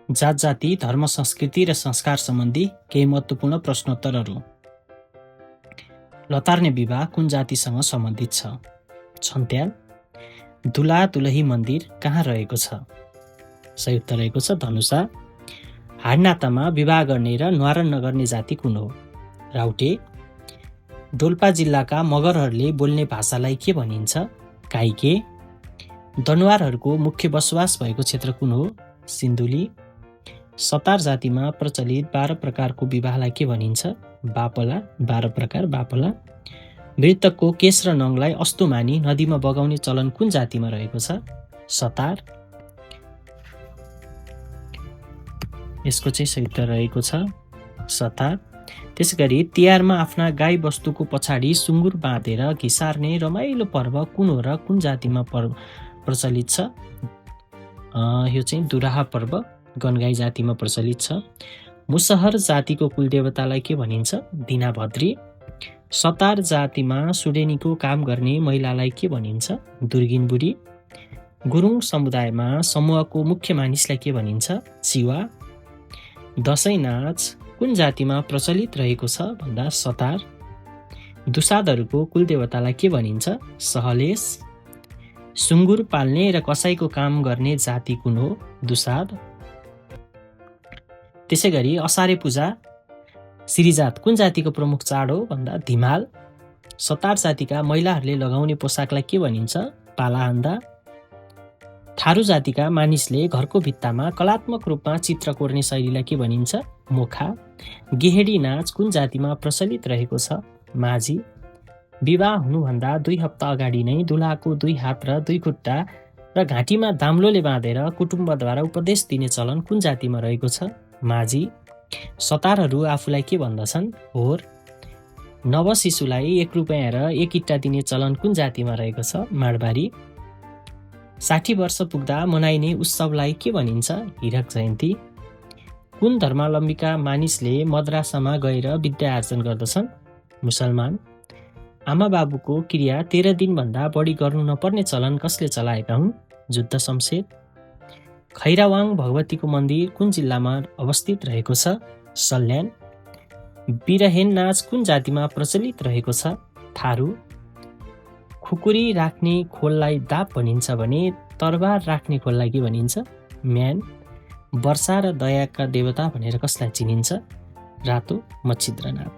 जात जाति, धर्म, संस्कृति र संस्कार सम्बन्धी केही महत्त्वपूर्ण प्रश्नोत्तरहरू। लतार्ने विवाह कुन जातिसँग सम्बन्धित छ? छन्त्याल। दुला दुलही मन्दिर कहाँ रहेको छ? संयुक्त रहेको छ धनुषा। हाडनातामा विवाह गर्ने र न्वारन नगर्ने जाति कुन हो? राउटे। डोल्पा जिल्लाका मगरहरूले बोल्ने भाषालाई के भनिन्छ? काइके। दनुवारहरूको मुख्य बसोबास भएको क्षेत्र कुन हो? सिन्धुली। सतार जातिमा प्रचलित 12 प्रकारको विवाहलाई के भनिन्छ? बापला। 12 प्रकार बापला। मृतकको केश र नङलाई अस्तो मानी नदीमा बगाउने चलन कुन जातिमा रहेको छ? सतार। यसको चाहिँ सही उत्तर रहेको छ सतार। त्यसैगरी तिहारमा आफ्ना गाई वस्तुको पछाडि सुँगुर बाँधेर घिसार्ने रमाइलो पर्व कुन हो र कुन जातिमा प्रचलित छ? यो चाहिँ दुराहा पर्व गनगाई जातिमा प्रचलित छ। मुसहर जातिको कुलदेवतालाई के भनिन्छ? दिनाभद्री। सतार जातिमा सुडेनीको काम गर्ने महिलालाई के भनिन्छ? दुर्गिन बुढी। गुरुङ समुदायमा समूहको मुख्य मानिसलाई के भनिन्छ? चिवा। दसैँ नाच कुन जातिमा प्रचलित रहेको छ भन्दा सतार। दुसादहरूको कुलदेवतालाई के भनिन्छ? सहलेस। सुँगुर पाल्ने र कसाईको काम गर्ने जाति कुन हो? दुसाद। त्यसैगरी असारे पूजा सिरिजात कुन जातिको प्रमुख चाड हो भन्दा धिमाल। सतार जातिका महिलाहरूले लगाउने पोसाकलाई के भनिन्छ? पालाहान्दा। थारू जातिका मानिसले घरको भित्तामा कलात्मक रूपमा चित्र कोर्ने शैलीलाई के भनिन्छ? मोखा। गेहेडी नाच कुन जातिमा प्रचलित रहेको छ? माझी। विवाह हुनुभन्दा 2 हप्ता अगाडि नै दुलाको 2 हात र 2 खुट्टा र घाँटीमा दाम्लोले बाँधेर कुटुम्बद्वारा उपदेश दिने चलन कुन जातिमा रहेको छ? माझी। सतारहरू आफूलाई के भन्दछन्? होर। नव शिशुलाई 1 रुपैयाँ र 1 इट्टा दिने चलन कुन जातिमा रहेको छ? माडबारी। 60 वर्ष पुग्दा मनाइने उत्सवलाई के भनिन्छ? हिरक जयन्ती। कुन धर्मावलम्बीका मानिसले मद्रासामा गएर विद्या आर्जन गर्दछन्? मुसलमान। आमा बाबुको क्रिया 13 दिनभन्दा बढी गर्नु नपर्ने चलन कसले चलाएका हुन्? जुद्ध शमशेर। खैरावाङ भगवतीको मन्दिर कुन जिल्लामा अवस्थित रहेको छ? सल्यान। बिरहेन नाच कुन जातिमा प्रचलित रहेको छ? थारू। खुकुरी राख्ने खोललाई दाप भनिन्छ भने तरबार राख्ने खोललाई के भनिन्छ? म्यान। वर्षा र दयाका देवता भनेर कसलाई चिनिन्छ? रातो मच्छिन्द्रनाथ।